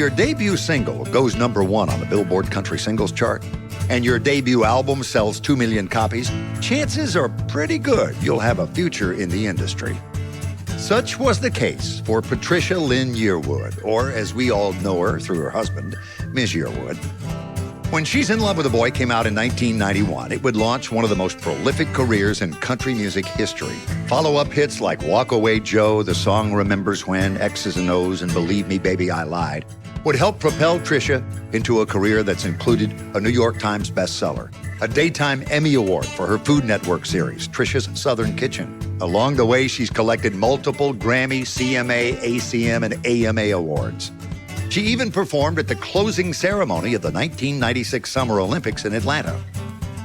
Your debut single goes #1 on the Billboard Country Singles chart, and your debut album sells 2 million copies, chances are pretty good you'll have a future in the industry. Such was the case for Patricia Lynn Yearwood, or as we all know her through her husband, Ms. Yearwood. When She's in Love with a Boy came out in 1991, it would launch one of the most prolific careers in country music history. Follow-up hits like Walk Away Joe, the song Remembers When, X's and O's, and Believe Me Baby I Lied would help propel Trisha into a career that's included a New York Times bestseller, a Daytime Emmy Award for her Food Network series, Trisha's Southern Kitchen. Along the way, she's collected multiple Grammy, CMA, ACM, and AMA awards. She even performed at the closing ceremony of the 1996 Summer Olympics in Atlanta.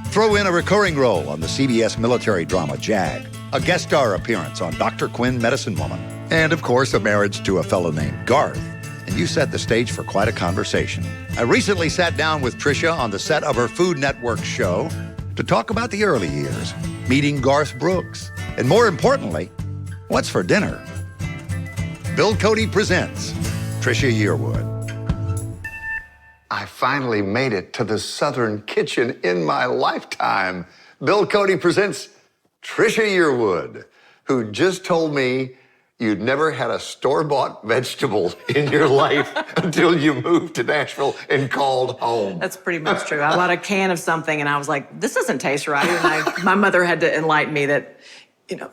Throw in a recurring role on the CBS military drama Jag, a guest star appearance on Dr. Quinn, Medicine Woman, and of course, a marriage to a fellow named Garth. And you set the stage for quite a conversation. I recently sat down with Trisha on the set of her Food Network show to talk about the early years, meeting Garth Brooks, and more importantly, what's for dinner? Bill Cody presents Trisha Yearwood. I finally made it to the Southern Kitchen in my lifetime. Bill Cody presents Trisha Yearwood, who just told me you'd never had a store-bought vegetable in your life until you moved to Nashville and called home. That's pretty much true. I bought a can of something and I was like, this doesn't taste right. And my mother had to enlighten me that,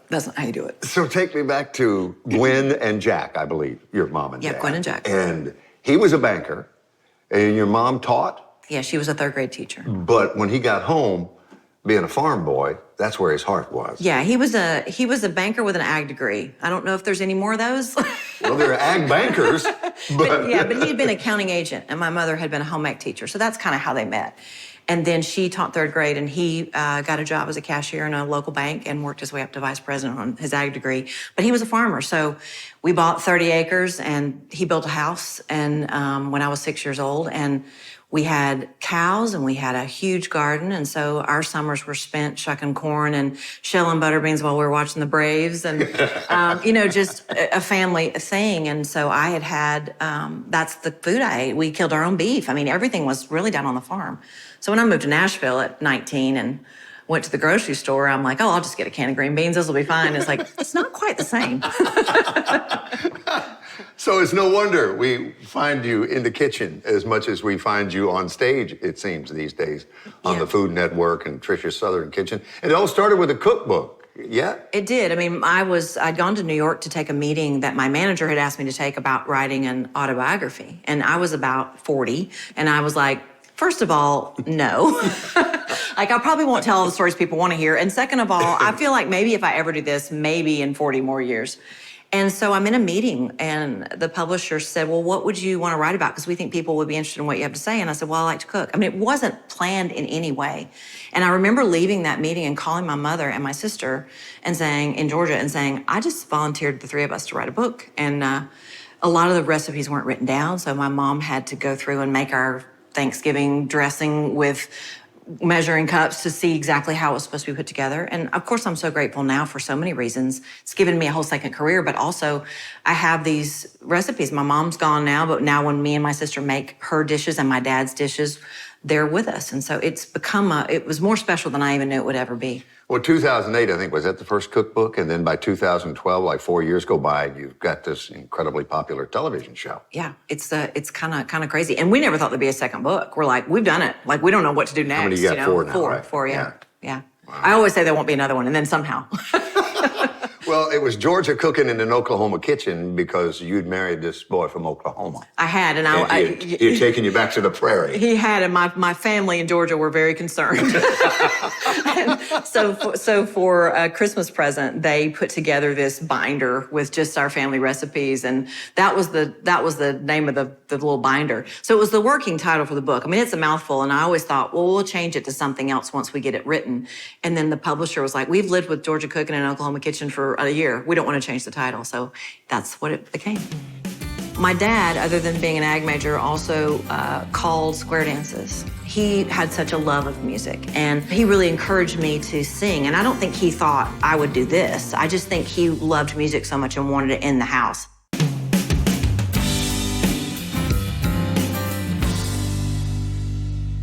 that's not how you do it. So take me back to Gwen and Jack, I believe, your mom and dad. Yeah, Gwen and Jack. And he was a banker, and your mom taught? Yeah, she was a third grade teacher. But when he got home, being a farm boy, that's where his heart was. Yeah, he was a banker with an ag degree. I don't know if there's any more of those. Well, there are ag bankers. but he had been an accounting agent, and my mother had been a home ec teacher, so that's kind of how they met. And then she taught third grade, and he got a job as a cashier in a local bank and worked his way up to vice president on his ag degree. But he was a farmer, so we bought 30 acres, and he built a house. And when I was 6 years old, and we had cows, and we had a huge garden, and so our summers were spent shucking corn and shelling butter beans while we were watching the Braves, and just a family thing. And so I had that's the food I ate. We killed our own beef. I mean, everything was really done on the farm. So when I moved to Nashville at 19 and went to the grocery store, I'm like, oh, I'll just get a can of green beans. This will be fine. It's like, it's not quite the same. So it's no wonder we find you in the kitchen as much as we find you on stage, it seems, these days, on the Food Network and Trisha's Southern Kitchen. And it all started with a cookbook, yeah? It did. I mean, I'd gone to New York to take a meeting that my manager had asked me to take about writing an autobiography. And I was about 40, and I was like, first of all, no. I probably won't tell all the stories people want to hear. And second of all, I feel like maybe if I ever do this, maybe in 40 more years. And so I'm in a meeting, and the publisher said, well, what would you want to write about? Because we think people would be interested in what you have to say. And I said, well, I like to cook. I mean, it wasn't planned in any way. And I remember leaving that meeting and calling my mother and my sister and saying, in Georgia, and saying, I just volunteered the three of us to write a book. And a lot of the recipes weren't written down, so my mom had to go through and make our Thanksgiving dressing with measuring cups to see exactly how it was supposed to be put together. And of course, I'm so grateful now for so many reasons. It's given me a whole second career, but also I have these recipes. My mom's gone now, but now when me and my sister make her dishes and my dad's dishes, they're with us. And so it's become it was more special than I even knew it would ever be. Well, 2008, I think, was that the first cookbook? And then by 2012, like 4 years go by, you've got this incredibly popular television show. Yeah, it's kind of crazy. And we never thought there'd be a second book. We're like, we've done it. Like, we don't know what to do next. How many you got? Four now, right? Four, yeah. Yeah. Wow. I always say there won't be another one, and then somehow. Well, it was Georgia cooking in an Oklahoma kitchen because you'd married this boy from Oklahoma. I had, and he had taken you back to the prairie. He had, and my family in Georgia were very concerned. And so for a Christmas present, they put together this binder with just our family recipes, and that was the name of the little binder. So it was the working title for the book. I mean, it's a mouthful, and I always thought, well, we'll change it to something else once we get it written. And then the publisher was like, we've lived with Georgia cooking in an Oklahoma kitchen for a year. We don't want to change the title. So that's what it became. My dad, other than being an ag major, also called square dances. He had such a love of music, and he really encouraged me to sing. And I don't think he thought I would do this. I just think he loved music so much and wanted it in the house.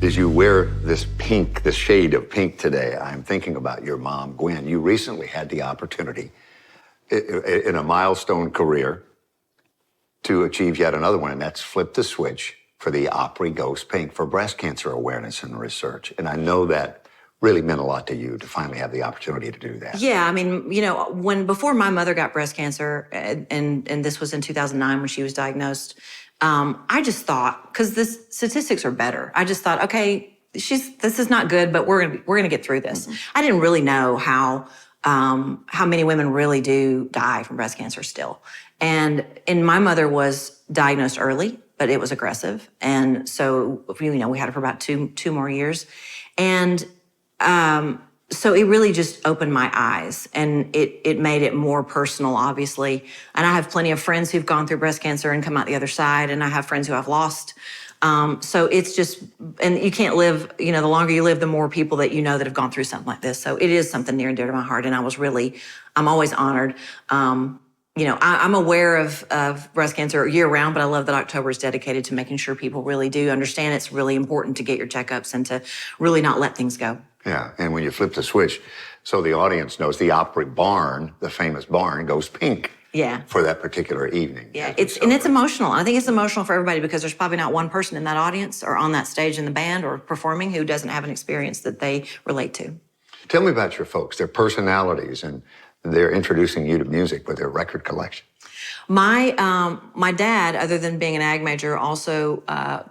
As you wear this pink, this shade of pink today, I'm thinking about your mom, Gwen. You recently had the opportunity in a milestone career to achieve yet another one, and that's flip the switch for the Opry Goes Pink for breast cancer awareness and research. And I know that really meant a lot to you to finally have the opportunity to do that. Yeah, I mean, before my mother got breast cancer, and this was in 2009 when she was diagnosed, I just thought, because the statistics are better, I just thought, okay, this is not good, but we're gonna get through this. Mm-hmm. I didn't really know how many women really do die from breast cancer still. And my mother was diagnosed early, but it was aggressive. And so, we had her for about two more years. And so it really just opened my eyes, and it made it more personal, obviously. And I have plenty of friends who've gone through breast cancer and come out the other side, and I have friends who I've lost. So it's just, and you can't live, the longer you live, the more people that you know that have gone through something like this. So it is something near and dear to my heart, and I'm always honored. I'm aware of breast cancer year round, but I love that October is dedicated to making sure people really do understand it's really important to get your checkups and to really not let things go. Yeah, and when you flip the switch, so the audience knows, the Opry barn, the famous barn, goes pink. Yeah. For that particular evening. Yeah, it's emotional. I think it's emotional for everybody because there's probably not one person in that audience or on that stage in the band or performing who doesn't have an experience that they relate to. Tell me about your folks, their personalities, and they're introducing you to music with their record collection. My dad, other than being an ag major, also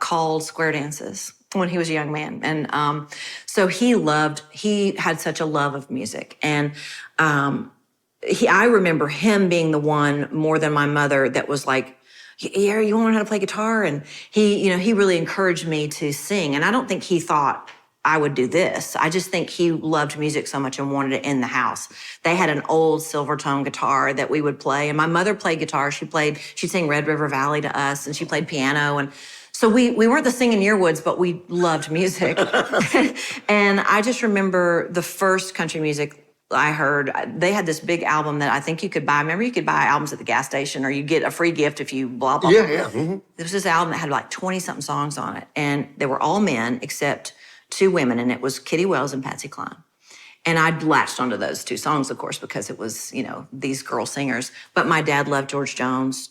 called square dances when he was a young man. And so he had such a love of music. And I remember him being the one more than my mother that was like, yeah, you want to learn how to play guitar? And he really encouraged me to sing. And I don't think he thought I would do this. I just think he loved music so much and wanted it in the house. They had an old Silvertone guitar that we would play. And my mother played guitar. She'd sing Red River Valley to us, and she played piano. And so we weren't the singing Yearwoods, but we loved music. And I just remember the first country music I heard, they had this big album that I think you could buy. Remember, you could buy albums at the gas station, or you get a free gift if you blah, blah, blah. Yeah. Mm-hmm. There was this album that had like 20-something songs on it, and they were all men except 2 women, and it was Kitty Wells and Patsy Cline. And I'd latched onto those 2 songs, of course, because it was, these girl singers. But my dad loved George Jones,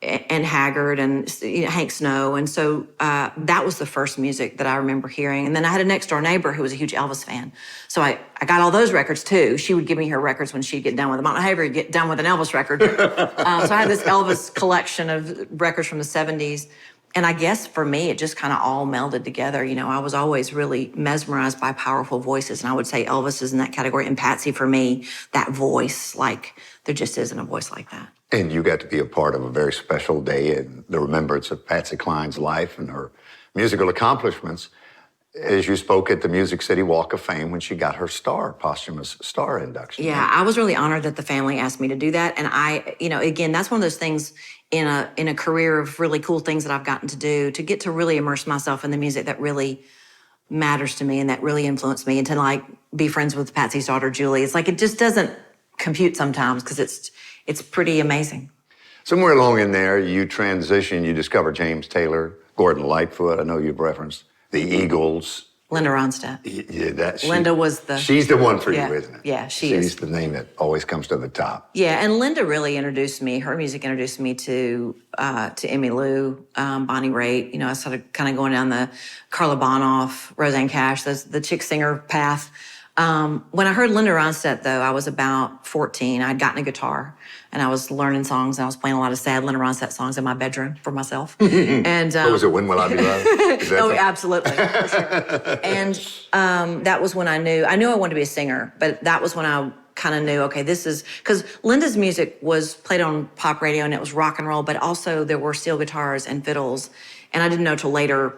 and Haggard and Hank Snow. And so that was the first music that I remember hearing. And then I had a next door neighbor who was a huge Elvis fan. So I got all those records too. She would give me her records when she'd get done with them. I don't know how you get done with an Elvis record. So I had this Elvis collection of records from the 70s. And I guess for me, it just kind of all melded together. I was always really mesmerized by powerful voices. And I would say Elvis is in that category. And Patsy, for me, that voice, like there just isn't a voice like that. And you got to be a part of a very special day in the remembrance of Patsy Cline's life and her musical accomplishments as you spoke at the Music City Walk of Fame when she got her posthumous star induction. Yeah, I was really honored that the family asked me to do that. And I, again, that's one of those things in a career of really cool things that I've gotten to do, to get to really immerse myself in the music that really matters to me and that really influenced me, and to like be friends with Patsy's daughter, Julie. It's like, it just doesn't compute sometimes because it's pretty amazing. Somewhere along in there, you discover James Taylor, Gordon Lightfoot. I know you've referenced the Eagles. Linda Ronstadt. Yeah, Linda was she's the one for you, isn't it? Yeah, she's the name that always comes to the top. Yeah, and Linda really her music introduced me to Emmylou, Bonnie Raitt. I started kind of going down the Carla Bonoff, Roseanne Cash, the chick singer path. When I heard Linda Ronstadt, though, I was about 14. I'd gotten a guitar, and I was learning songs, and I was playing a lot of sad Linda Ronstadt songs in my bedroom for myself. And what was it, When Will I Be Loved? Oh, absolutely, for sure. And that was when I knew I wanted to be a singer, but that was when I kind of knew, okay, this is, because Linda's music was played on pop radio, and it was rock and roll, but also there were steel guitars and fiddles. And I didn't know till later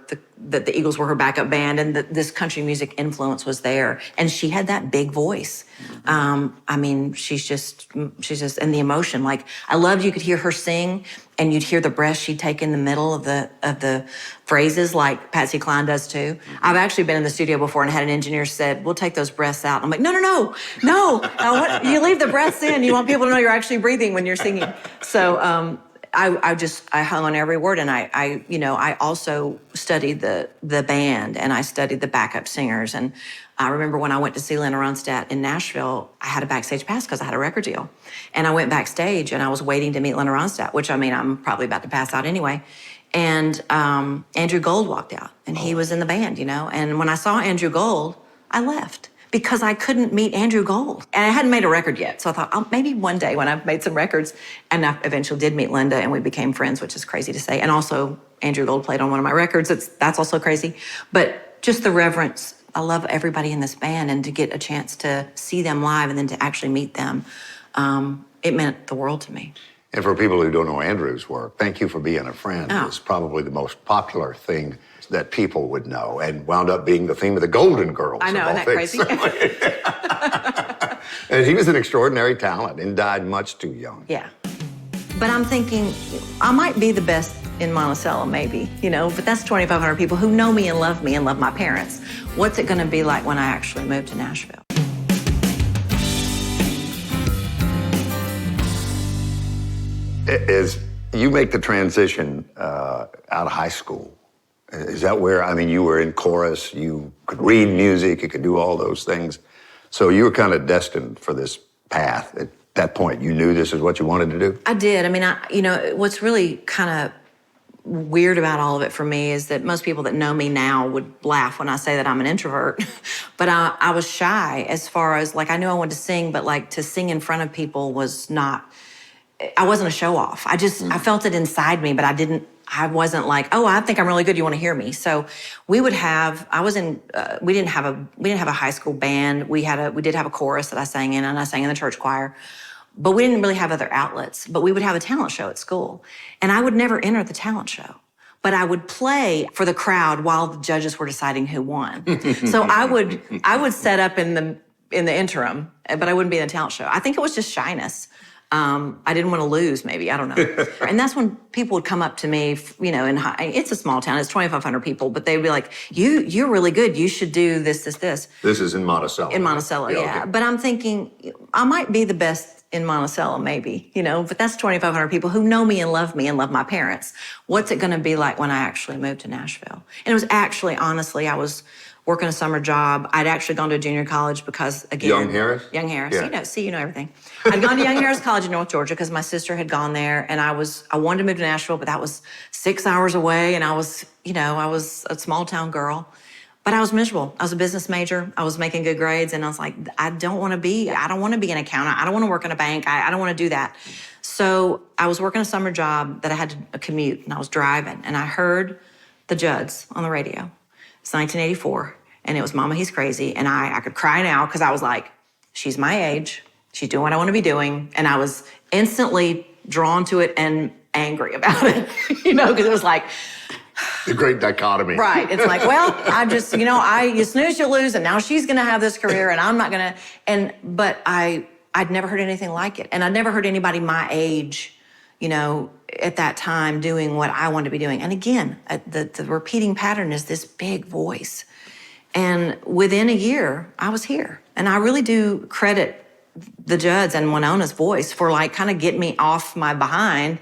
that the Eagles were her backup band, and that this country music influence was there. And she had that big voice. I mean, she's just, and the emotion. Like, I loved, you could hear her sing, and you'd hear the breath she'd take in the middle of the phrases, like Patsy Cline does too. I've actually been in the studio before and had an engineer said, "We'll take those breaths out." I'm like, no. You leave the breaths in. You want people to know you're actually breathing when you're singing. So, I hung on every word, and I also studied the band, and I studied the backup singers. And I remember when I went to see Linda Ronstadt in Nashville, I had a backstage pass because I had a record deal. And I went backstage and I was waiting to meet Linda Ronstadt, which I'm probably about to pass out anyway. And Andrew Gold walked out, and he was in the band, And when I saw Andrew Gold, I left because I couldn't meet Andrew Gold. And I hadn't made a record yet. So I thought, maybe one day when I've made some records. And I eventually did meet Linda, and we became friends, which is crazy to say. And also, Andrew Gold played on one of my records. That's also crazy. But just the reverence. I love everybody in this band, and to get a chance to see them live and then to actually meet them, it meant the world to me. And for people who don't know Andrew's work, Thank You for Being a Friend is probably the most popular thing that people would know, and wound up being the theme of the Golden Girls. I know, isn't that crazy? And he was an extraordinary talent and died much too young. Yeah. But I'm thinking, I might be the best in Monticello, maybe, but that's 2,500 people who know me and love my parents. What's it going to be like when I actually move to Nashville? As you make the transition out of high school, is that where, you were in chorus, you could read music, you could do all those things. So you were kind of destined for this path. At that point, you knew this is what you wanted to do? I did. What's really kind of weird about all of it for me is that most people that know me now would laugh when I say that I'm an introvert. But I was shy as far as, I knew I wanted to sing, but to sing in front of people was not, I wasn't a show off. I felt it inside me, but I wasn't like, oh, I think I'm really good. You want to hear me? So we didn't have a high school band. We did have a chorus that I sang in, and I sang in the church choir, but we didn't really have other outlets. But we would have a talent show at school, and I would never enter the talent show, but I would play for the crowd while the judges were deciding who won. So I would set up in the interim, but I wouldn't be in the talent show. I think it was just shyness. I didn't want to lose, maybe. I don't know. And that's when people would come up to me, it's a small town, it's 2,500 people, but they'd be like, you're really good. You should do this, this, this. This is in Monticello. In Monticello, yeah. Okay. But I'm thinking, I might be the best in Monticello, maybe, but that's 2,500 people who know me and love my parents. What's it going to be like when I actually move to Nashville? And it was actually, honestly, I was working a summer job. I'd actually gone to a junior college because, again... Young Harris? Young Harris. Yeah. You know everything. I'd gone to Young Harris College in North Georgia because my sister had gone there, and I wanted to move to Nashville, but that was 6 hours away, and I was a small town girl. But I was miserable. I was a business major. I was making good grades, and I was like, I don't want to be an accountant. I don't want to work in a bank. I don't want to do that. So I was working a summer job that I had to commute, and I was driving, and I heard the Judds on the radio. It's 1984, and it was Mama, He's Crazy, and I could cry now because I was like, she's my age, she's doing what I want to be doing, and I was instantly drawn to it and angry about it, because it was like... The great dichotomy. Right. It's like, well, I just, you snooze, you lose, and now she's going to have this career, and I'm not going to, but I'd never heard anything like it, and I'd never heard anybody my age, at that time doing what I wanted to be doing. And again, the repeating pattern is this big voice. And within a year, I was here. And I really do credit the Judds and Winona's voice for kind of getting me off my behind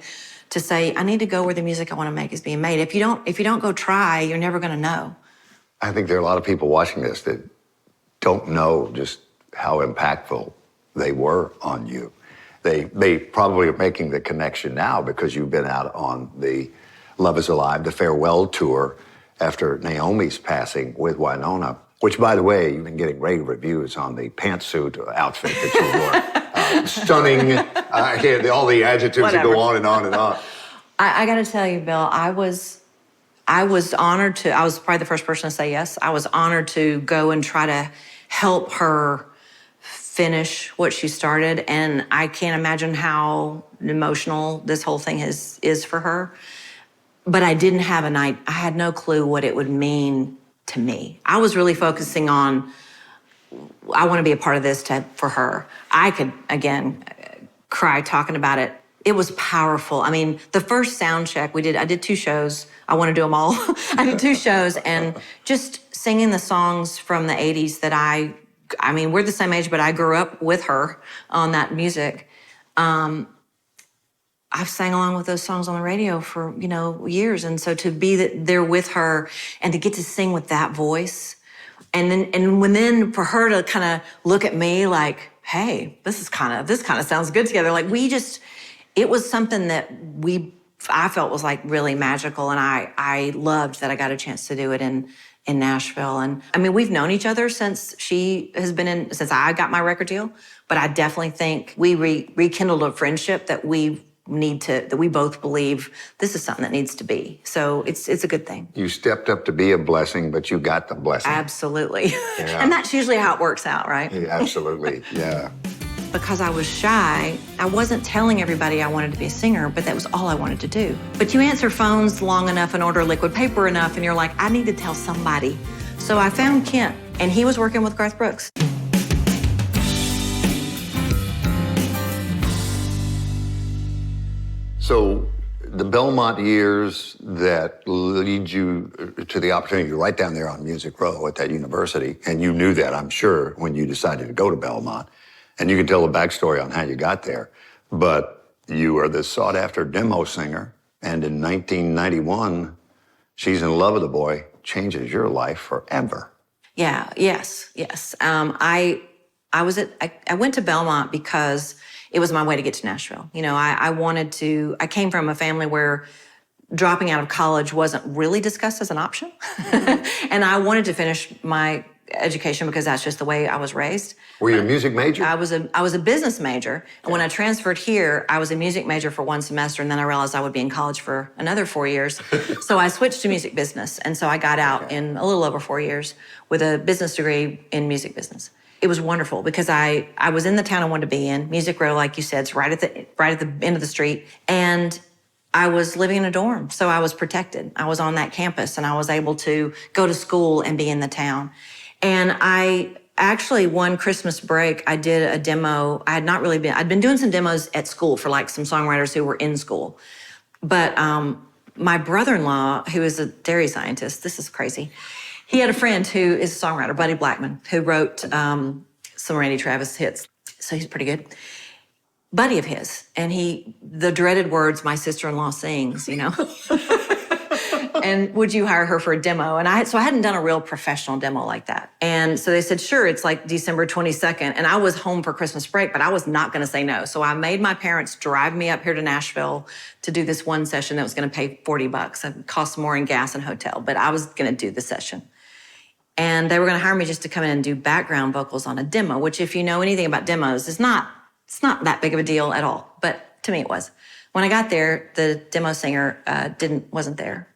to say, I need to go where the music I want to make is being made. If you don't go try, you're never going to know. I think there are a lot of people watching this that don't know just how impactful they were on you. They probably are making the connection now because you've been out on the Love Is Alive, the farewell tour after Naomi's passing with Winona, which, by the way, you've been getting rave reviews on the pantsuit outfit that you wore. Stunning. I can't, all the adjectives that go on and on and on. I got to tell you, Bill, I was honored to, I was probably the first person to say yes. I was honored to go and try to help her finish what she started. And I can't imagine how emotional this whole thing is for her. But I didn't have I had no clue what it would mean to me. I was really focusing on, I want to be a part of this for her. I could, again, cry talking about it. It was powerful. I mean, the first sound check I did 2 shows. I want to do them all. I did 2 shows, and just singing the songs from the 80s that I mean, we're the same age, but I grew up with her on that music. I've sang along with those songs on the radio for, years. And so to be there with her and to get to sing with that voice, and then for her to kind of look at me like, hey, this kind of sounds good together. Like it was something that I felt was like really magical. And I loved that I got a chance to do it in Nashville. And I mean, we've known each other since since I got my record deal, but I definitely think we rekindled a friendship that we both believe this is something that needs to be. So it's a good thing. You stepped up to be a blessing, but you got the blessing. Absolutely. Yeah. And that's usually how it works out, right? Yeah, absolutely, yeah. Because I was shy, I wasn't telling everybody I wanted to be a singer, but that was all I wanted to do. But you answer phones long enough and order liquid paper enough, and you're like, I need to tell somebody. So I found Kent, and he was working with Garth Brooks. So the Belmont years that lead you to the opportunity, you're right down there on Music Row at that university, and you knew that, I'm sure, when you decided to go to Belmont. And you can tell the backstory on how you got there. But you are this sought-after demo singer, and in 1991, She's in Love with a Boy changes your life forever. Yeah, yes. I went to Belmont because it was my way to get to Nashville. I came from a family where dropping out of college wasn't really discussed as an option. And I wanted to finish my education because that's just the way I was raised. Were you a music major? I was a business major. And when I transferred here, I was a music major for one semester, and then I realized I would be in college for another 4 years. So I switched to music business. And so I got out in a little over 4 years with a business degree in music business. It was wonderful because I was in the town I wanted to be in. Music Row, like you said, it's right at the end of the street. And I was living in a dorm, so I was protected. I was on that campus, and I was able to go to school and be in the town. And I actually, one Christmas break, I did a demo. I'd been doing some demos at school for like some songwriters who were in school. But my brother-in-law, who is a dairy scientist, this is crazy. He had a friend who is a songwriter, Buddy Blackman, who wrote some Randy Travis hits. So he's pretty good. Buddy of his, and the dreaded words my sister-in-law sings, And would you hire her for a demo? And so I hadn't done a real professional demo like that. And so they said, sure, it's like December 22nd. And I was home for Christmas break, but I was not going to say no. So I made my parents drive me up here to Nashville to do this one session that was going to pay $40. It cost more in gas and hotel, but I was going to do the session. And they were going to hire me just to come in and do background vocals on a demo, which if you know anything about demos, it's not that big of a deal at all. But to me, it was. When I got there, the demo singer wasn't there.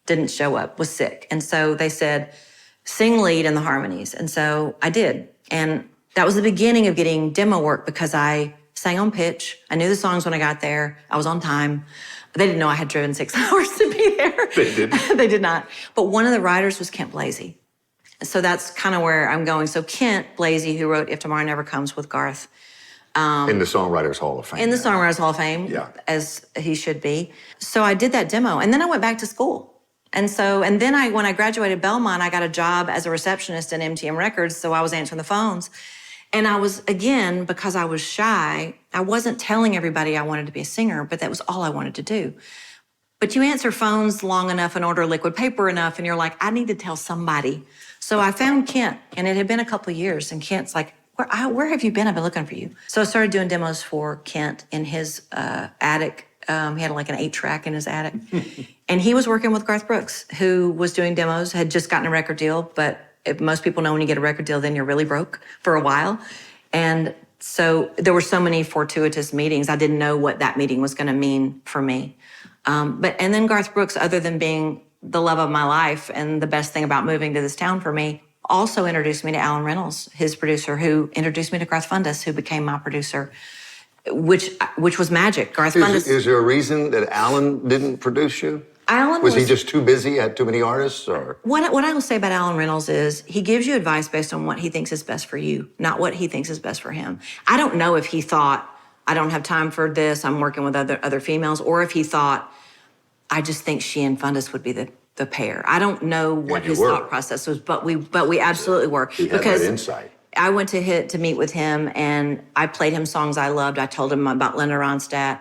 Didn't show up, was sick. And so they said, sing lead in the harmonies. And so I did. And that was the beginning of getting demo work because I sang on pitch. I knew the songs when I got there. I was on time. They didn't know I had driven 6 hours to be there. They didn't? They did not. But one of the writers was Kent Blasey. So that's kind of where I'm going. So Kent Blasey, who wrote If Tomorrow Never Comes with Garth. In the Songwriters Hall of Fame. In the Songwriters Hall of Fame, yeah. As he should be. So I did that demo. And then I went back to school. And then when I graduated Belmont, I got a job as a receptionist in MTM Records, so I was answering the phones. And I was, again, because I was shy, I wasn't telling everybody I wanted to be a singer, but that was all I wanted to do. But you answer phones long enough and order liquid paper enough, and you're like, I need to tell somebody. So I found Kent, and it had been a couple of years, and Kent's like, where have you been? I've been looking for you. So I started doing demos for Kent in his attic. He had like an 8-track in his attic. And he was working with Garth Brooks, who was doing demos, had just gotten a record deal. But if most people know when you get a record deal, then you're really broke for a while. And so there were so many fortuitous meetings. I didn't know what that meeting was going to mean for me. And then Garth Brooks, other than being the love of my life and the best thing about moving to this town for me, also introduced me to Alan Reynolds, his producer, who introduced me to Garth Fundus, who became my producer. Which was magic. Garth Fundus. Is there a reason that Alan didn't produce you? Alan was he just too busy, had too many artists, or? What I will say about Alan Reynolds is he gives you advice based on what he thinks is best for you, not what he thinks is best for him. I don't know if he thought, I don't have time for this, I'm working with other females, or if he thought, I just think she and Fundus would be the pair. I don't know what his thought process was, but we absolutely were. He had that insight. I went to meet with him, and I played him songs I loved. I told him about Linda Ronstadt,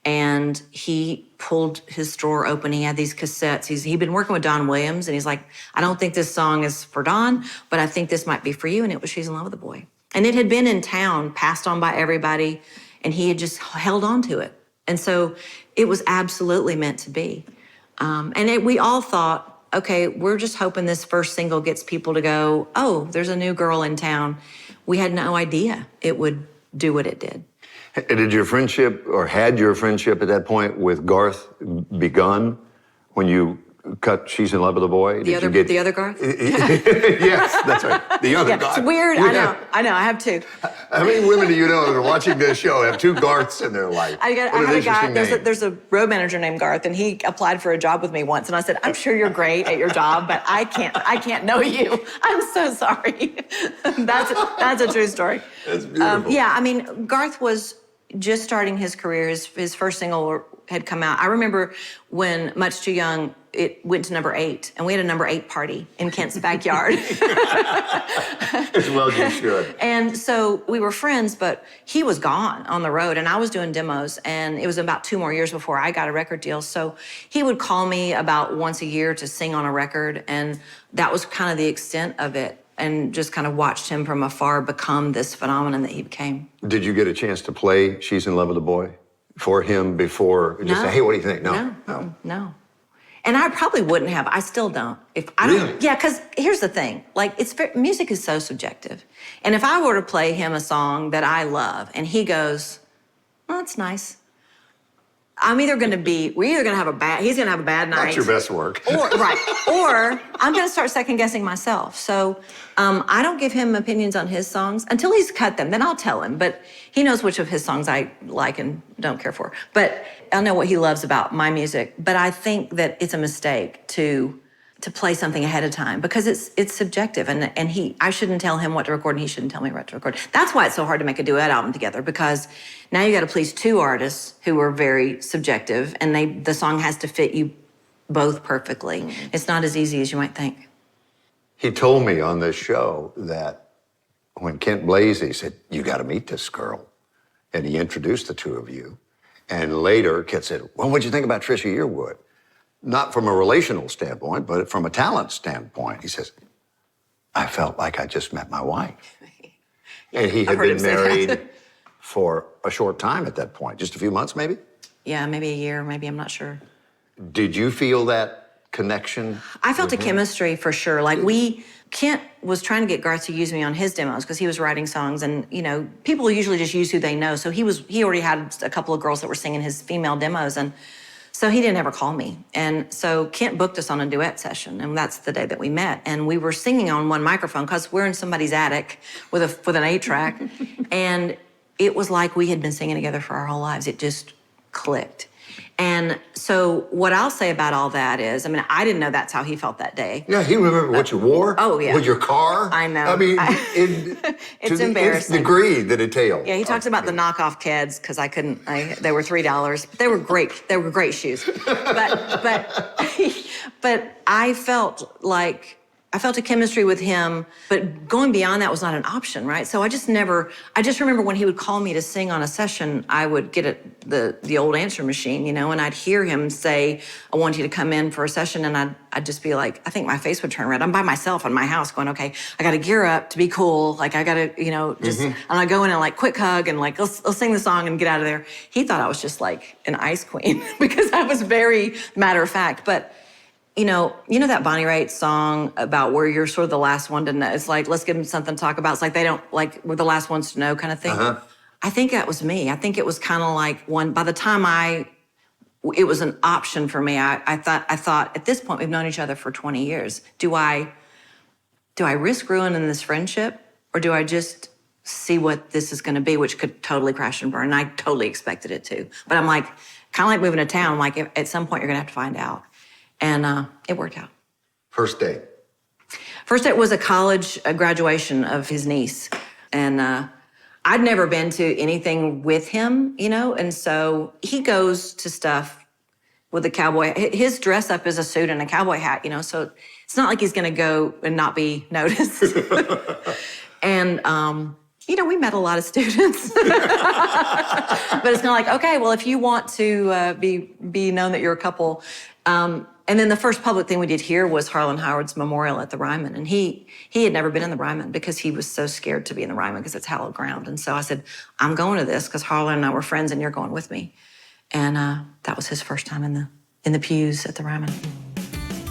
And he pulled his drawer open. He had these cassettes. He'd been working with Don Williams, and he's like, I don't think this song is for Don, but I think this might be for you. And it was She's in Love with the Boy. And it had been in town, passed on by everybody, and he had just held on to it. And so it was absolutely meant to be. We all thought, okay, we're just hoping this first single gets people to go, oh, there's a new girl in town. We had no idea it would do what it did. Did your friendship, or had your friendship at that point with Garth begun when you cut She's in Love with the Boy? The other Garth? Yes, that's right. The other Garth. It's weird. Yeah. I know. I have two. How many women do you know that are watching this show have two Garths in their life? I had a guy, there's a road manager named Garth, and he applied for a job with me once, and I said, I'm sure you're great at your job, but I can't know you. I'm so sorry. That's a true story. That's beautiful. Yeah, I mean, Garth was just starting his career. His first single had come out. I remember when Much Too Young, it went to number 8, and we had a number 8 party in Kent's backyard. As well you should. And so we were friends, but he was gone on the road, and I was doing demos, and it was about 2 more years before I got a record deal. So he would call me about once a year to sing on a record, and that was kind of the extent of it, and just kind of watched him from afar become this phenomenon that he became. Did you get a chance to play She's in Love with the Boy for him before? Just say, hey, what do you think? No. And I probably wouldn't have. I still don't. If I don't, Really? yeah, because here's the thing. Like, music is so subjective. And if I were to play him a song that I love, and he goes, well, that's nice. We're either going to have a bad, he's going to have a bad night. Not your best work. Or I'm going to start second guessing myself. So I don't give him opinions on his songs until he's cut them. Then I'll tell him. But he knows which of his songs I like and don't care for. But I'll know what he loves about my music. But I think that it's a mistake to play something ahead of time, because it's subjective, and I shouldn't tell him what to record, and he shouldn't tell me what to record. That's why it's so hard to make a duet album together, because now you got to please 2 artists who are very subjective, and the song has to fit you both perfectly. Mm-hmm. It's not as easy as you might think. He told me on this show that when Kent Blasey said, you got to meet this girl, and he introduced the 2 of you, and later Kent said, well, what'd you think about Trisha Yearwood? Not from a relational standpoint, but from a talent standpoint. He says, I felt like I just met my wife. And he had been married for a short time at that point, just a few months maybe? Yeah, maybe a year, maybe, I'm not sure. Did you feel that connection? I felt a chemistry for sure. Like Kent was trying to get Garth to use me on his demos because he was writing songs, and people usually just use who they know. So he already had a couple of girls that were singing his female demos, and so he didn't ever call me. And so Kent booked us on a duet session, and that's the day that we met. And we were singing on one microphone because we're in somebody's attic with an 8-track. And it was like we had been singing together for our whole lives. It just clicked. And so what I'll say about all that is, I didn't know that's how he felt that day. Yeah, he remembered what you wore? Oh, yeah. With your car? I know. It's embarrassing. The degree that it tailed. Yeah, he talks about the knockoff Keds because they were $3. They were great. They were great shoes. But I felt a chemistry with him, but going beyond that was not an option, right? So I just remember when he would call me to sing on a session, I would get the old answer machine, and I'd hear him say, I want you to come in for a session, and I'd just be like, I think my face would turn red. I'm by myself in my house going, okay, I got to gear up to be cool. Like I got to, and I go in and quick hug and let's sing the song and get out of there. He thought I was just like an ice queen because I was very matter of fact, but you know that Bonnie Raitt song about where you're sort of the last one to know. It's like, let's give them something to talk about. It's like they don't, we're the last ones to know kind of thing. Uh-huh. I think that was me. I think it was kind of like by the time it was an option for me. I thought at this point, we've known each other for 20 years. Do I risk ruining this friendship, or do I just see what this is going to be, which could totally crash and burn? And I totally expected it to. But I'm kind of like moving to town. At some point, you're going to have to find out. And it worked out. First date? First date was a college graduation of his niece. And I'd never been to anything with him, and so he goes to stuff with a cowboy. His dress up is a suit and a cowboy hat, so it's not like he's going to go and not be noticed. And we met a lot of students. But it's kind of like, okay, well, if you want to be known that you're a couple. And then the first public thing we did here was Harlan Howard's memorial at the Ryman. And he had never been in the Ryman because he was so scared to be in the Ryman because it's hallowed ground. And so I said, I'm going to this because Harlan and I were friends and you're going with me. And that was his first time in the pews at the Ryman.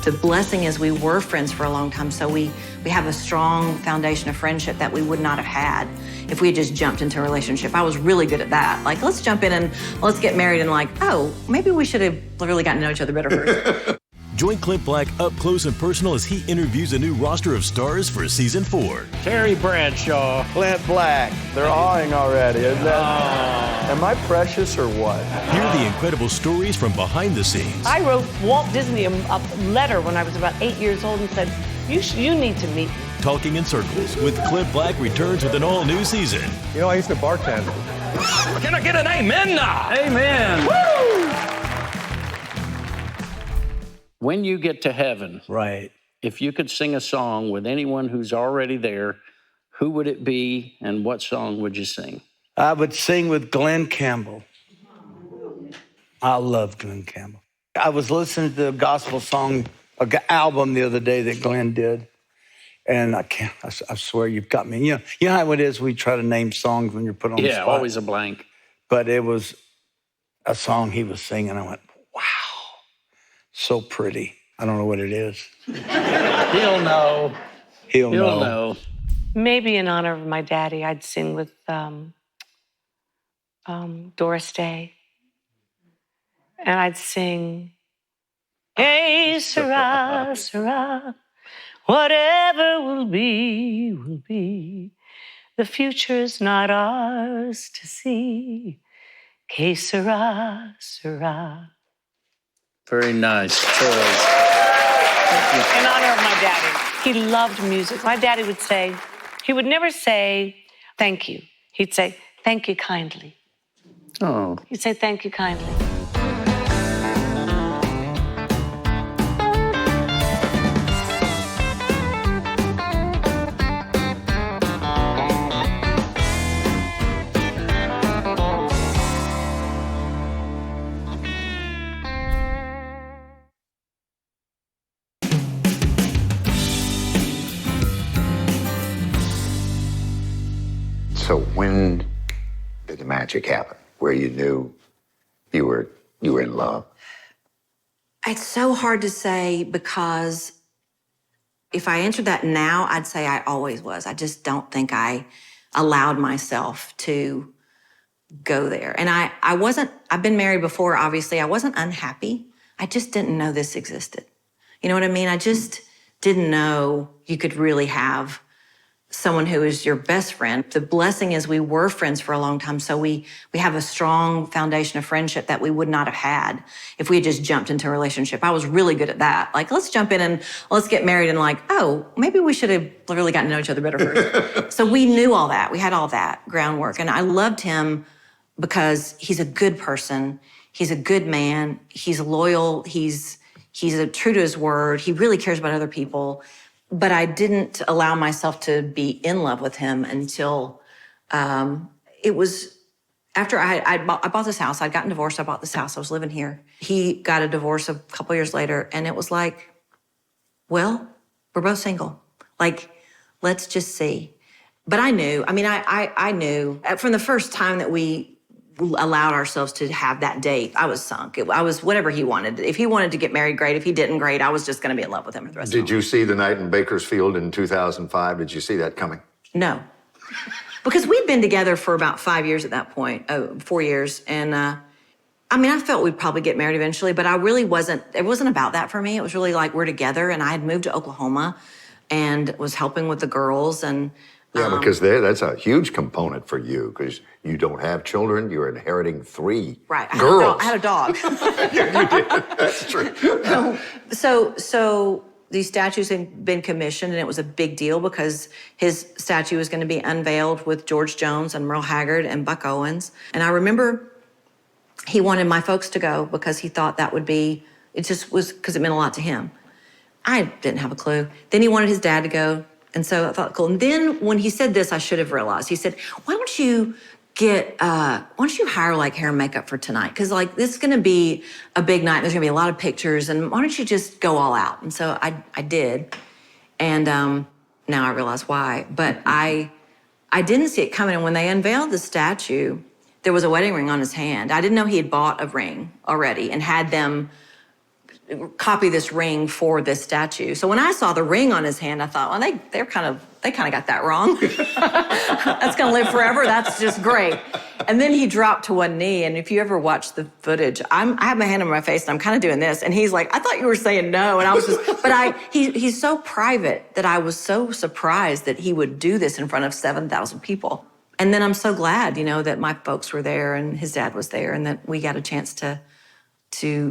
The blessing is we were friends for a long time, so we have a strong foundation of friendship that we would not have had if we had just jumped into a relationship. I was really good at that. Like, let's jump in and let's get married, and like, oh, maybe we should have really gotten to know each other better first. Join Clint Black up close and personal as he interviews a new roster of stars for season 4. Terry Bradshaw. Clint Black. They're awing already. Isn't that? Am I precious or what? Hear the incredible stories from behind the scenes. I wrote Walt Disney a letter when I was about 8 years old and said, you need to meet me. Talking in Circles with Clint Black returns with an all-new season. You know, I used to bartend. Can I get an amen now? Amen. Woo! When you get to heaven, Right. if you could sing a song with anyone who's already there, who would it be and what song would you sing? I would sing with Glenn Campbell. I love Glenn Campbell. I was listening to the gospel song album the other day that Glenn did, and I swear you've got me. You know how it is, we try to name songs when you're put on the spot. Yeah, always a blank. But it was a song he was singing. I went, wow, so pretty. I don't know what it is. He'll know. He'll know. Maybe in honor of my daddy, I'd sing with Doris Day. And I'd sing, hey, Sarah, Sarah, whatever will be, will be. The future's not ours to see. Que sera, sera. Very nice choice. In honor of my daddy. He loved music. My daddy would say, he would never say, thank you. He'd say, thank you kindly. Oh. He'd say, thank you kindly. So when did the magic happen, where you knew you were in love? It's so hard to say because if I answered that now, I'd say I always was. I just don't think I allowed myself to go there. And I've been married before, obviously. I wasn't unhappy. I just didn't know this existed. You know what I mean? I just didn't know you could really have someone who is your best friend. The blessing is we were friends for a long time, so we have a strong foundation of friendship that we would not have had if we had just jumped into a relationship. I was really good at that. Like, let's jump in and let's get married, and like, oh, maybe we should have really gotten to know each other better first. So we knew all that. We had all that groundwork, and I loved him because he's a good person. He's a good man. He's loyal. He's true to his word. He really cares about other people. But I didn't allow myself to be in love with him until it was after I bought this house. I'd gotten divorced. I bought this house. I was living here. He got a divorce a couple years later, and it was like, well, we're both single. Like, let's just see. But I knew. I mean, I knew from the first time that we allowed ourselves to have that date, I was sunk. I was whatever he wanted. If he wanted to get married, great. If he didn't, great. I was just going to be in love with him for the rest of Did you see the night in Bakersfield in 2005? Did you see that coming? No. Because we'd been together for about 5 years at that point, 4 years. And I mean, I felt we'd probably get married eventually, but I really wasn't, it wasn't about that for me. It was really like we're together, and I had moved to Oklahoma and was helping with the girls. And Yeah, because that's a huge component for you, because you don't have children. You're inheriting 3 right. girls. I had a dog. Yeah, you did. That's true. So these statues had been commissioned, and it was a big deal because his statue was going to be unveiled with George Jones and Merle Haggard and Buck Owens. And I remember he wanted my folks to go because he thought that would be, it just was because it meant a lot to him. I didn't have a clue. Then he wanted his dad to go. And so I thought, cool. And then when he said this, I should have realized. He said, why don't you hire like hair and makeup for tonight? Because like this is going to be a big night. There's going to be a lot of pictures. And why don't you just go all out? And so I did. And now I realize why. But I didn't see it coming. And when they unveiled the statue, there was a wedding ring on his hand. I didn't know he had bought a ring already and had them copy this ring for this statue. So when I saw the ring on his hand, I thought, well, they kind of got that wrong. That's gonna live forever. That's just great. And then he dropped to one knee. And if you ever watch the footage, I have my hand on my face and I'm kind of doing this. And he's like, I thought you were saying no. And I was just, but he's so private that I was so surprised that he would do this in front of 7,000 people. And then I'm so glad, that my folks were there and his dad was there and that we got a chance to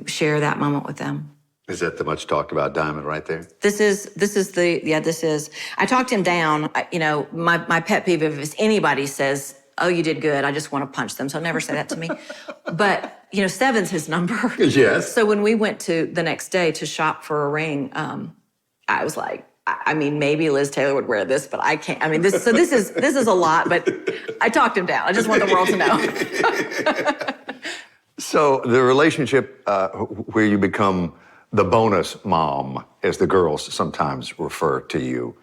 share that moment with them. Is that the much talked about diamond right there? This is. I talked him down. My pet peeve, if anybody says, oh, you did good, I just want to punch them. So never say that to me. But, 7's his number. Yes. So when we went to the next day to shop for a ring, I was like, maybe Liz Taylor would wear this, but I can't. This is a lot, but I talked him down. I just want the world to know. So the relationship where you become the bonus mom, as the girls sometimes refer to you,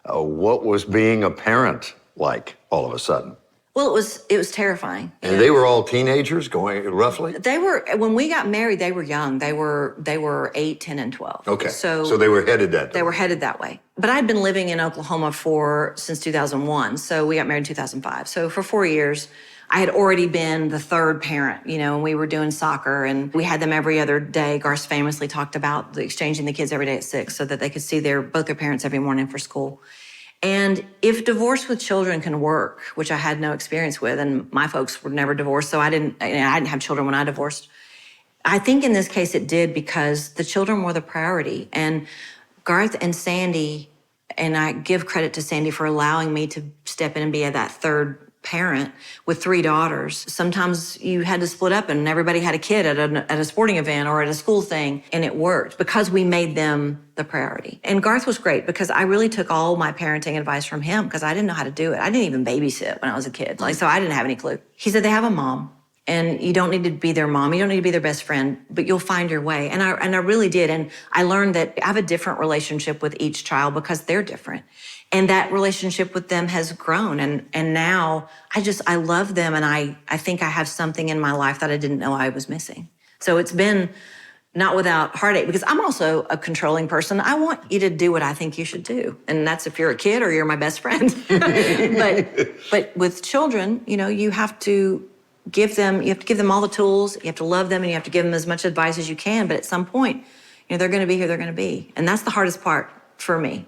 what was being a parent like all of a sudden? Well, it was terrifying. And they were all teenagers, going roughly? They were, when we got married, they were young. They were 8, 10, and 12. Okay. So they were headed that way. They were headed that way. But I'd been living in Oklahoma since 2001. So we got married in 2005. So for 4 years, I had already been the third parent, and we were doing soccer and we had them every other day. Garth famously talked about exchanging the kids every day at 6 so that they could see both their parents every morning for school. And if divorce with children can work, which I had no experience with, and my folks were never divorced, so I didn't have children when I divorced. I think in this case it did because the children were the priority. And Garth and Sandy, and I give credit to Sandy for allowing me to step in and be that third parent with 3 daughters. Sometimes you had to split up and everybody had a kid at a sporting event or at a school thing, and it worked because we made them the priority. And Garth was great because I really took all my parenting advice from him because I didn't know how to do it. I didn't even babysit when I was a kid, so I didn't have any clue. He said, they have a mom. And you don't need to be their mom. You don't need to be their best friend, but you'll find your way. And I really did. And I learned that I have a different relationship with each child because they're different. And that relationship with them has grown. And now I love them. And I think I have something in my life that I didn't know I was missing. So it's been not without heartache because I'm also a controlling person. I want you to do what I think you should do. And that's if you're a kid or you're my best friend. but with children, you have to give them all the tools, you have to love them, and you have to give them as much advice as you can. But at some point, they're going to be who they're going to be. And that's the hardest part for me.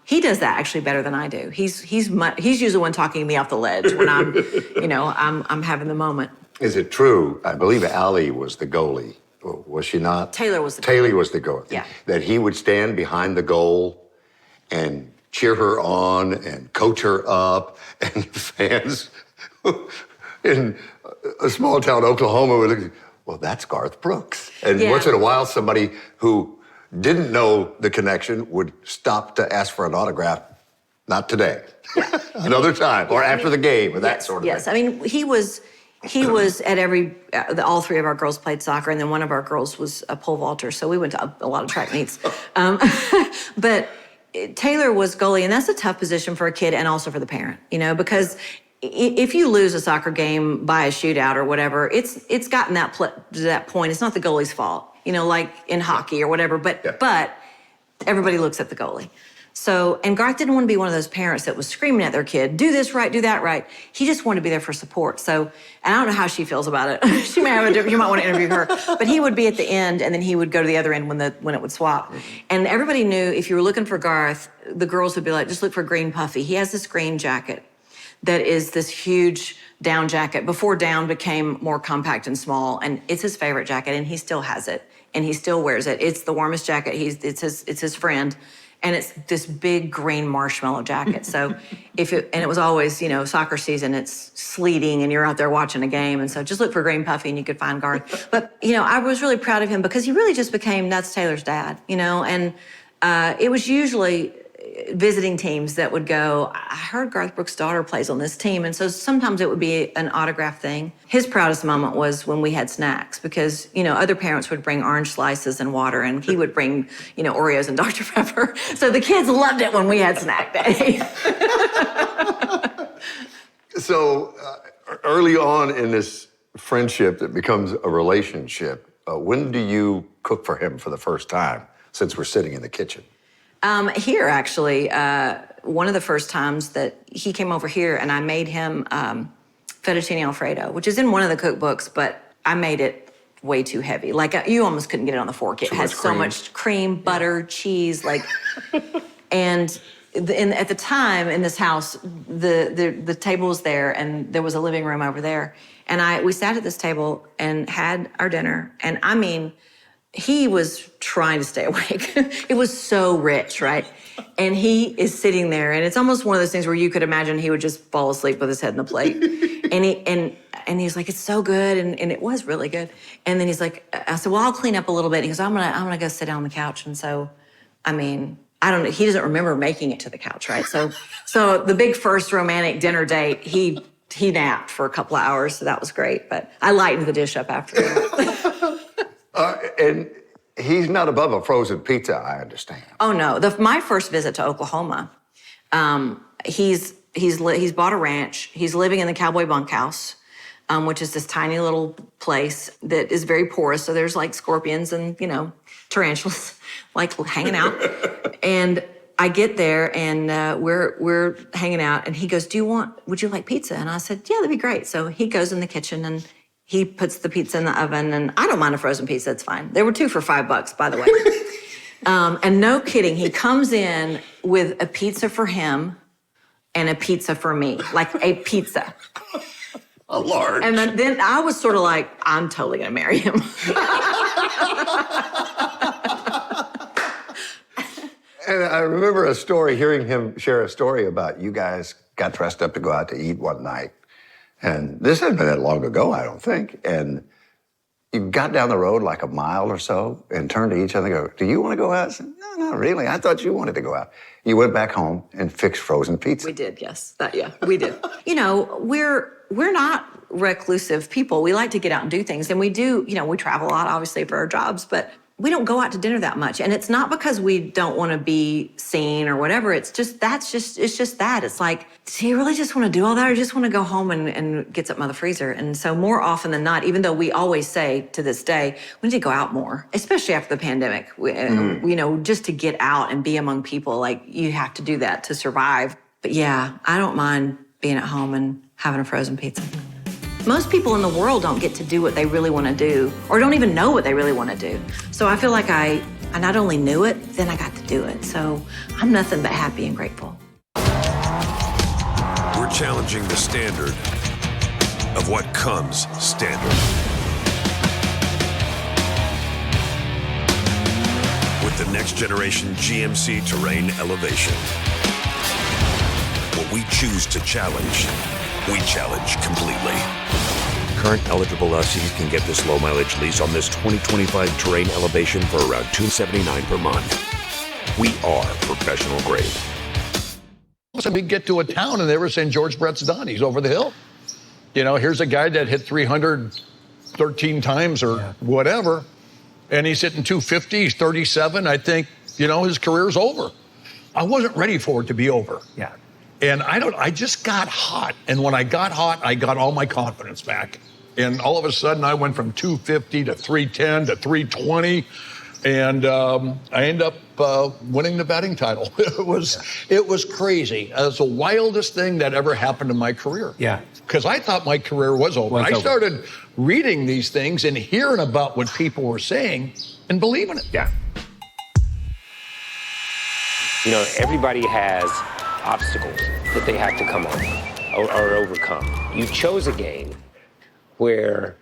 He does that actually better than I do. He's usually the one talking me off the ledge when I'm having the moment. Is it true? I believe Allie was the goalie. Was she not? Taylor was the goalie. Yeah. That he would stand behind the goal and cheer her on and coach her up, and fans in a small town, Oklahoma, would look, well, that's Garth Brooks. And once in a while, somebody who didn't know the connection would stop to ask for an autograph. Not today. Another time, or after the game, or that sort of thing. Yes, he was at all 3 of our girls played soccer, and then one of our girls was a pole vaulter, so we went to a lot of track meets. But Taylor was goalie, and that's a tough position for a kid and also for the parent, because if you lose a soccer game by a shootout or whatever, it's gotten to that point. It's not the goalie's fault, like in hockey or whatever, but everybody looks at the goalie. So, and Garth didn't want to be one of those parents that was screaming at their kid, do this right, do that right. He just wanted to be there for support. So, and I don't know how she feels about it. She may have you might want to interview her, but he would be at the end and then he would go to the other end when it would swap. And everybody knew if you were looking for Garth, the girls would be like, just look for green puffy. He has this green jacket that is this huge down jacket before down became more compact and small. And it's his favorite jacket and he still has it and he still wears it. It's the warmest jacket. It's his friend. And it's this big green marshmallow jacket. So it was always, soccer season, it's sleeting and you're out there watching a game. And so just look for green puffy and you could find Garth. But, I was really proud of him because he really just became, that's Taylor's dad, and it was usually, visiting teams that would go, I heard Garth Brooks' daughter plays on this team. And so sometimes it would be an autograph thing. His proudest moment was when we had snacks because, other parents would bring orange slices and water and he would bring, Oreos and Dr. Pepper. So the kids loved it when we had snack day. So early on in this friendship that becomes a relationship, when do you cook for him for the first time, since we're sitting in the kitchen? Here, actually, one of the first times that he came over here and I made him fettuccine Alfredo, which is in one of the cookbooks, but I made it way too heavy. Like, you almost couldn't get it on the fork. It has so much cream, butter, cheese, and at the time in this house, the table was there and there was a living room over there. And we sat at this table and had our dinner. And I mean, he was trying to stay awake. It was so rich, right? And he is sitting there and it's almost one of those things where you could imagine he would just fall asleep with his head in the plate. and he's like, it's so good. And it was really good. And then he's like, I said, well, I'll clean up a little bit. He goes, I'm gonna go sit down on the couch. And so, I don't know, he doesn't remember making it to the couch, right? So the big first romantic dinner date, he napped for a couple of hours, so that was great. But I lightened the dish up after that. And he's not above a frozen pizza, I understand. Oh no, my first visit to Oklahoma, he's bought a ranch. He's living in the cowboy bunkhouse, which is this tiny little place that is very porous. So there's like scorpions and tarantulas like hanging out. And I get there and we're hanging out and he goes, would you like pizza? And I said, yeah, that'd be great. So he goes in the kitchen and he puts the pizza in the oven and I don't mind a frozen pizza, it's fine. There were 2 for $5, by the way. And no kidding, he comes in with a pizza for him and a pizza for me, like a pizza. A large. And then I was sort of like, I'm totally gonna marry him. And I remember hearing him share a story about you guys got dressed up to go out to eat one night. And this hadn't been that long ago, I don't think. And you got down the road like a mile or so and turned to each other and go, do you want to go out? I said, no, not really. I thought you wanted to go out. You went back home and fixed frozen pizza. We did, yes. We did. We're not reclusive people. We like to get out and do things. And we do, we travel a lot, obviously, for our jobs, but we don't go out to dinner that much. And it's not because we don't want to be seen or whatever. It's just that. It's like, do you really just want to do all that or just want to go home and get something out of the freezer? And so more often than not, even though we always say to this day, we need to go out more, especially after the pandemic, just to get out and be among people. Like, you have to do that to survive. But yeah, I don't mind being at home and having a frozen pizza. Most people in the world don't get to do what they really want to do or don't even know what they really want to do. So I feel like I not only knew it, then I got to do it. So I'm nothing but happy and grateful. We're challenging the standard of what comes standard. With the next generation GMC Terrain Elevation. What we choose to challenge, we challenge completely. Current eligible lessees can get this low mileage lease on this 2025 Terrain Elevation for around $279 per month. We are professional grade. So we get to a town and they were saying George Brett's done. He's over the hill. Here's a guy that hit 313 times or whatever, and he's hitting 250. He's 37. I think, his career's over. I wasn't ready for it to be over. Yeah. And I just got hot. And when I got hot, I got all my confidence back. And all of a sudden, I went from 250 to 310 to 320. And I ended up winning the batting title. It was crazy. It was the wildest thing that ever happened in my career. Yeah. Because I thought my career was over. I started reading these things and hearing about what people were saying and believing it. Yeah. Everybody has obstacles that they have to come over or overcome. You chose a game where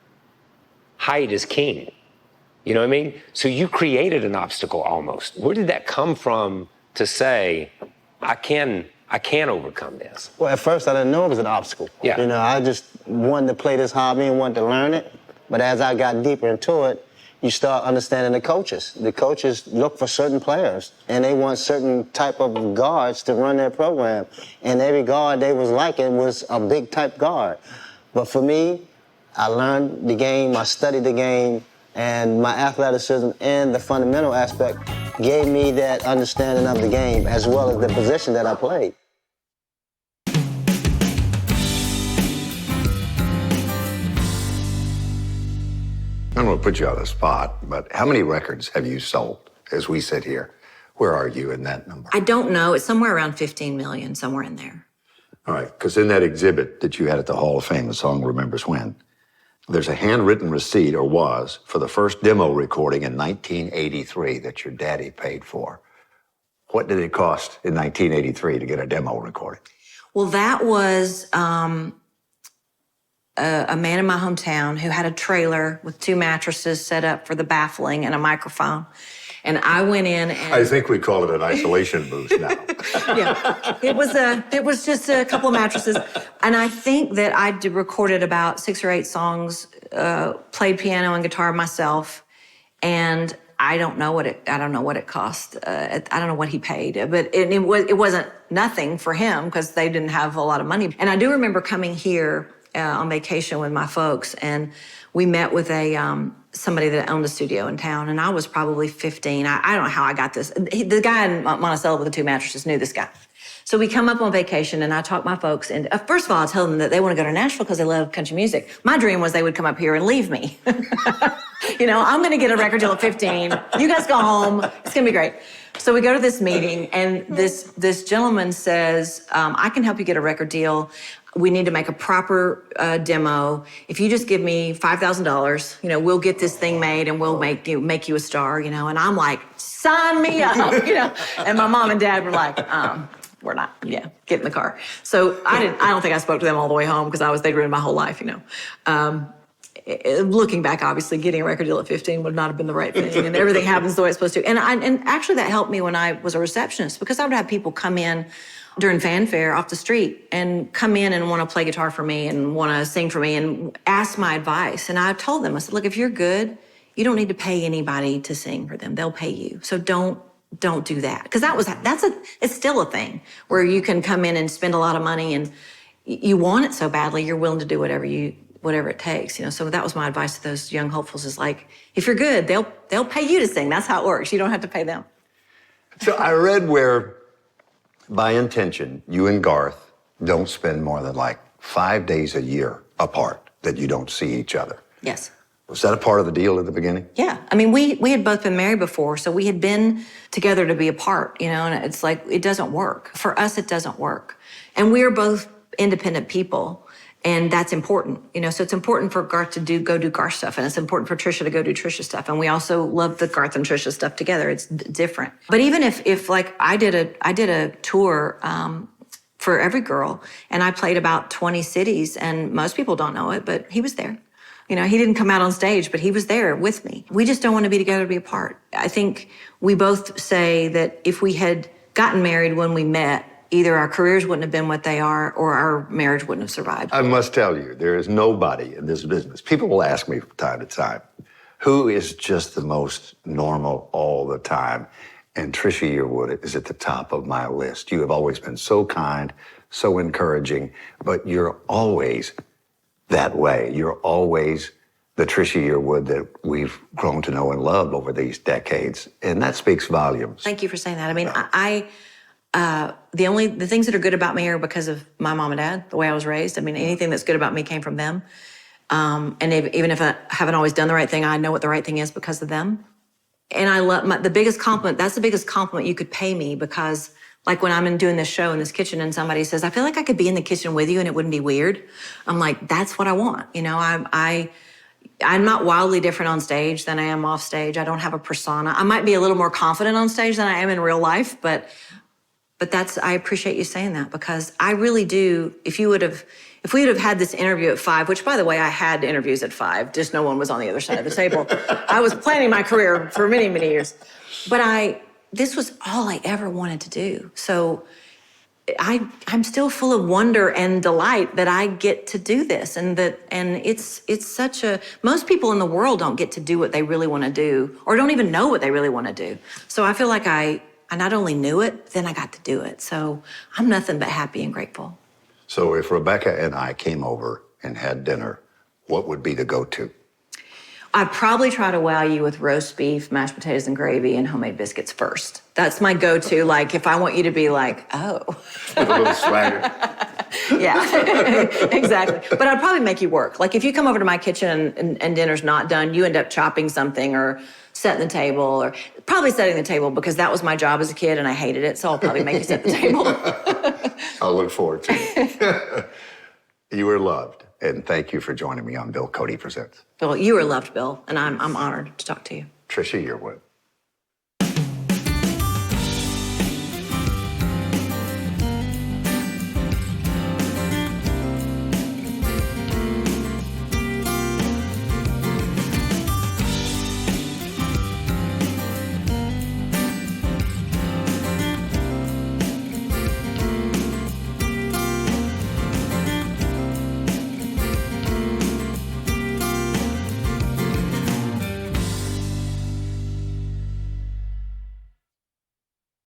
height is king. You know what I mean? So you created an obstacle almost. Where did that come from to say, I can overcome this? Well, at first I didn't know it was an obstacle. Yeah. I just wanted to play this hobby and wanted to learn it. But as I got deeper into it, you start understanding the coaches. The coaches look for certain players, and they want certain type of guards to run their program. And every guard they was liking was a big type guard. But for me, I learned the game, I studied the game, and my athleticism and the fundamental aspect gave me that understanding of the game as well as the position that I played. I don't want to put you on the spot, but how many records have you sold as we sit here? Where are you in that number? I don't know. It's somewhere around 15 million, somewhere in there. All right, because in that exhibit that you had at the Hall of Fame, the song Remembers When, there's a handwritten receipt, or was, for the first demo recording in 1983 that your daddy paid for. What did it cost in 1983 to get a demo recording? Well, that was a man in my hometown who had a trailer with 2 mattresses set up for the baffling and a microphone. And I went in and... I think we call it an isolation booth now. Yeah, it was just a couple of mattresses. And I think that I recorded about 6 or 8 songs, played piano and guitar myself. And I don't know what it cost. I don't know what he paid, but it wasn't nothing for him because they didn't have a lot of money. And I do remember coming here on vacation with my folks, and we met with somebody that owned a studio in town, and I was probably 15. I don't know how I got this. The guy in Monticello with the 2 mattresses knew this guy. So we come up on vacation, and I talk my folks, and first of all, I tell them that they want to go to Nashville because they love country music. My dream was they would come up here and leave me. You know, I'm going to get a record deal at 15. You guys go home. It's going to be great. So we go to this meeting, and this gentleman says, I can help you get a record deal. We need to make a proper demo. If you just give me $5,000, you know, we'll get this thing made and we'll make you a star, you know. And I'm like, sign me up, you know. And my mom and dad were like, we're not, get in the car. So I don't think I spoke to them all the way home because they'd ruined my whole life, you know. Looking back, obviously, getting a record deal at 15 would not have been the right thing, and everything happens the way it's supposed to. And actually, that helped me when I was a receptionist because I would have people come in during fanfare off the street and come in and want to play guitar for me and want to sing for me and ask my advice. And I told them, I said, look, if you're good, you don't need to pay anybody to sing for them. They'll pay you. So don't do that. Because it's still a thing where you can come in and spend a lot of money and you want it so badly, you're willing to do whatever it takes, you know. So that was my advice to those young hopefuls is like, if you're good, they'll pay you to sing. That's how it works. You don't have to pay them. So I read where, by intention, you and Garth don't spend more than like 5 days a year apart, that you don't see each other. Yes. Was that a part of the deal at the beginning? Yeah. I mean, we had both been married before, so we had been together to be apart, you know, and it's like, it doesn't work. For us, it doesn't work. And we are both independent people, and that's important, you know. So it's important for Garth to go do Garth stuff, and it's important for Trisha to go do Trisha stuff. And we also love the Garth and Trisha stuff together. It's different. But even if like I did a tour for Every Girl, and I played about 20 cities, and most people don't know it, but he was there. You know, he didn't come out on stage, but he was there with me. We just don't want to be together to be apart. I think we both say that if we had gotten married when we met, either our careers wouldn't have been what they are or our marriage wouldn't have survived. I must tell you, there is nobody in this business. People will ask me from time to time, who is just the most normal all the time? And Trisha Yearwood is at the top of my list. You have always been so kind, so encouraging, but you're always that way. You're always the Trisha Yearwood that we've grown to know and love over these decades. And that speaks volumes. Thank you for saying that. I mean, the things that are good about me are because of my mom and dad, the way I was raised. I mean, anything that's good about me came from them. And even if I haven't always done the right thing, I know what the right thing is because of them. And I love that's the biggest compliment you could pay me, because like when I'm doing this show in this kitchen and somebody says, I feel like I could be in the kitchen with you and it wouldn't be weird. I'm like, that's what I want. You know, I'm not wildly different on stage than I am off stage. I don't have a persona. I might be a little more confident on stage than I am in real life, but I appreciate you saying that, because I really do. If we would have had this interview at 5, which by the way, I had interviews at 5, just no one was on the other side of the table. I was planning my career for many, many years. But this was all I ever wanted to do. So I'm still full of wonder and delight that I get to do this, and it's such a, most people in the world don't get to do what they really want to do, or don't even know what they really want to do. So I feel like I not only knew it, then I got to do it. So I'm nothing but happy and grateful. So if Rebecca and I came over and had dinner, what would be the go-to? I'd probably try to wow you with roast beef, mashed potatoes and gravy, and homemade biscuits first. That's my go-to, like if I want you to be like, oh. With a little swagger. Yeah, exactly. But I'd probably make you work. Like if you come over to my kitchen and dinner's not done, you end up chopping something or setting the table, or probably setting the table, because that was my job as a kid and I hated it, so I'll probably make you set the table. I'll look forward to it. You were loved, and thank you for joining me on Bill Cody Presents. Bill, you are loved, Bill, and I'm honored to talk to you. Trisha Yearwood.